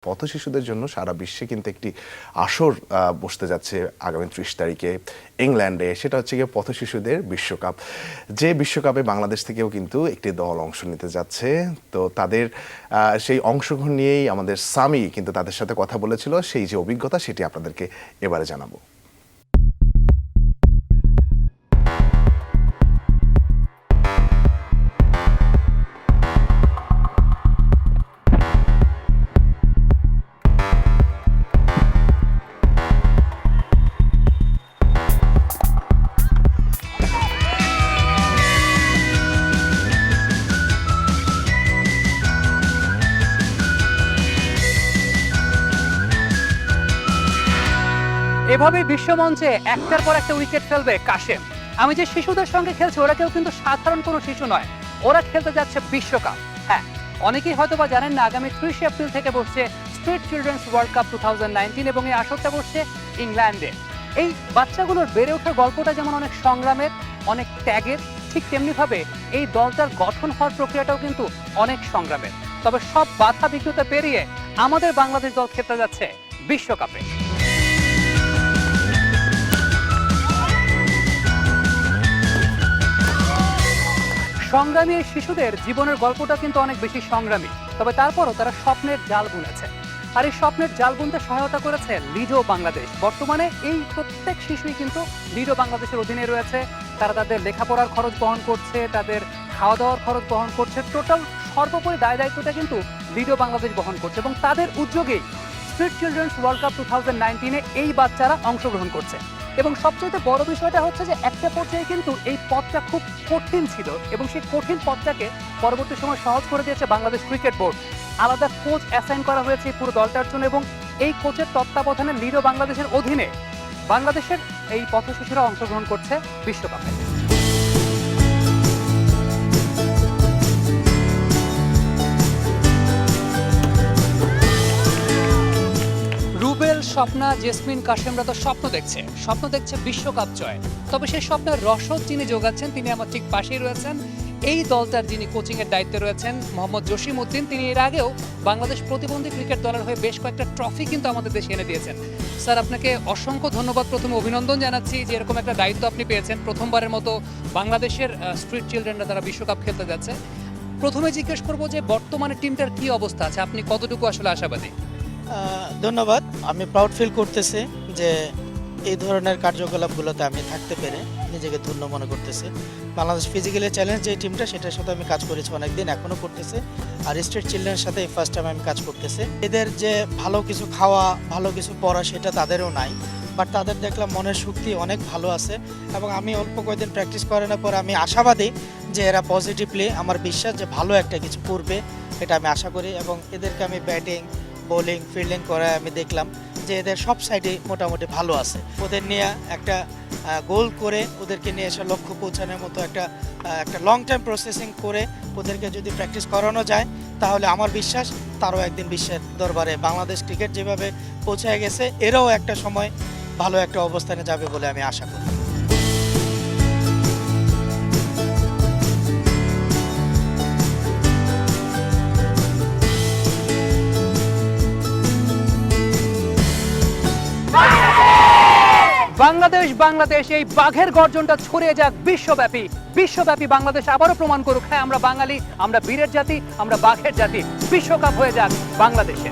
পথ শিশুদের জন্য সারা বিশ্বে কিন্তু একটি আসর বসতে যাচ্ছে আগামী ৩০ তারিখে ইংল্যান্ডে। সেটা হচ্ছে গিয়ে পথ শিশুদের বিশ্বকাপ। যে বিশ্বকাপে বাংলাদেশ থেকেও কিন্তু একটি দল অংশ নিতে যাচ্ছে। তো তাদের সেই অংশগ্রহণ নিয়েই আমাদের সামি কিন্তু তাদের সাথে কথা বলেছিল। সেই যে অভিজ্ঞতা সেটি আপনাদেরকে এবারে জানাবো। এভাবে বিশ্বমঞ্চে একটার পর একটা উইকেট ফেলবে কাশেম। আমি যে শিশুদের সঙ্গে খেলছি ওরা কেউ কিন্তু সাধারণ কোনো শিশু নয়, ওরা খেলতে যাচ্ছে বিশ্বকাপ। হ্যাঁ, অনেকেই হয়তো বা জানেন না, আগামী ৩০ এপ্রিল থেকে বসছে স্ট্রিট চিলড্রেন্স ওয়ার্ল্ড কাপ 2019 এবং এই আসরটা বসছে ইংল্যান্ডে। এই বাচ্চাগুলোর বেড়ে ওঠার গল্পটা যেমন অনেক সংগ্রামের, অনেক ত্যাগের, ঠিক তেমনিভাবে এই দলটার গঠন হওয়ার প্রক্রিয়াটাও কিন্তু অনেক সংগ্রামের। তবে সব বাধা বিঘ্নতা পেরিয়ে আমাদের বাংলাদেশ দল খেলতে যাচ্ছে বিশ্বকাপে। সংগ্রামী এই শিশুদের জীবনের গল্পটা কিন্তু অনেক বেশি সংগ্রামী, তবে তারপরও তারা স্বপ্নের জাল বুনেছে। আর এই স্বপ্নের জাল বুনতে সহায়তা করেছে লিডো বাংলাদেশ। বর্তমানে এই প্রত্যেক শিশুই কিন্তু লিডো বাংলাদেশের অধীনে রয়েছে। তারা তাদের লেখাপড়ার খরচ বহন করছে, তাদের খাওয়া দাওয়ার খরচ বহন করছে, টোটাল সর্বোপরি দায় দায়িত্বটা কিন্তু লিডো বাংলাদেশ বহন করছে এবং তাদের উদ্যোগেই স্ট্রিট চিলড্রেন্স ওয়ার্ল্ড কাপ 2019-এ এই বাচ্চারা অংশগ্রহণ করছে। এবং সবচেয়ে বড় বিষয়টা হচ্ছে যে একটা পর্যায়ে কিন্তু এই পথটা খুব কঠিন ছিল এবং সেই কঠিন পথটাকে পরবর্তী সময় সহজ করে দিয়েছে বাংলাদেশ ক্রিকেট বোর্ড। আলাদা কোচ অ্যাসাইন করা হয়েছে পুরো দলটার জন্য এবং এই কোচের তত্ত্বাবধানে লিডো বাংলাদেশের অধীনে বাংলাদেশের এই পথ শিশুরা অংশগ্রহণ করছে বিশ্বকাপে। স্বপ্না, জেসমিন, কাশেমরা তো স্বপ্ন দেখছে বিশ্বকাপ জয়। তবে সেই স্বপ্নের রসদ যিনি যোগাচ্ছেন তিনি আমার ঠিক পাশেই রয়েছেন। এই দলটার যিনি কোচিং এর দায়িত্বে রয়েছেন মোহাম্মদ জসিম উদ্দিন। তিনি এর আগেও বাংলাদেশ প্রতিবন্ধী ক্রিকেট দলের হয়ে বেশ কয়েকটা ট্রফি কিন্তু আমাদের দেশে এনে দিয়েছেন। স্যার, আপনাকে অসংখ্য ধন্যবাদ, প্রথমে অভিনন্দন জানাচ্ছি যে এরকম একটা দায়িত্ব আপনি পেয়েছেন। প্রথমবারের মতো বাংলাদেশের স্ট্রিট চিলড্রেনরা তারা বিশ্বকাপ খেলতে যাচ্ছে। প্রথমে জিজ্ঞেস করবো যে বর্তমানে টিমটার কি অবস্থা আছে, আপনি কতটুকু আসলে আশাবাদী? ধন্যবাদ। আমি প্রাউড ফিল করতেছি যে এই ধরনের কার্যকলাপগুলোতে আমি থাকতে পেরে নিজেকে ধন্য মনে করতেছি। বাংলাদেশ ফিজিক্যালি চ্যালেঞ্জ যে টিমটা, সেটার সাথে আমি কাজ করেছি অনেকদিন, এখনও করতেছি। আর স্ট্রিট চিলড্রেনের সাথে এই ফার্স্ট টাইম আমি কাজ করতেছি। এদের যে ভালো কিছু খাওয়া, ভালো কিছু পড়া, সেটা তাদেরও নাই, বাট তাদের দেখলাম মনের শক্তি অনেক ভালো আছে এবং আমি অল্প কয়েকদিন প্র্যাকটিস করানোর পর আমি আশাবাদী যে এরা পজিটিভলি, আমার বিশ্বাস যে ভালো একটা কিছু করবে, এটা আমি আশা করি। এবং এদেরকে আমি ব্যাটিং, বোলিং, ফিল্ডিং করে আমি দেখলাম যে এদের সব সাইডে মোটামুটি ভালো আছে। ওদের নিয়ে একটা গোল করে ওদেরকে নিয়ে এসে লক্ষ্য পৌঁছানোর মতো একটা লং টাইম প্রসেসিং করে ওদেরকে যদি প্র্যাকটিস করানো যায়, তাহলে আমার বিশ্বাস তারও একদিন বিশ্বের দরবারে বাংলাদেশ ক্রিকেট যেভাবে পৌঁছে গেছে, এরাও একটা সময় ভালো একটা অবস্থানে যাবে বলে আমি আশা করি। বাংলাদেশ এই বাঘের গর্জনটা ছড়িয়ে যাক বিশ্বব্যাপী। বাংলাদেশ আবারও প্রমাণ করুক, হ্যাঁ আমরা বাঙালি, আমরা বীরের জাতি, আমরা বাঘের জাতি। বিশ্বকাপ হয়ে যাক বাংলাদেশে।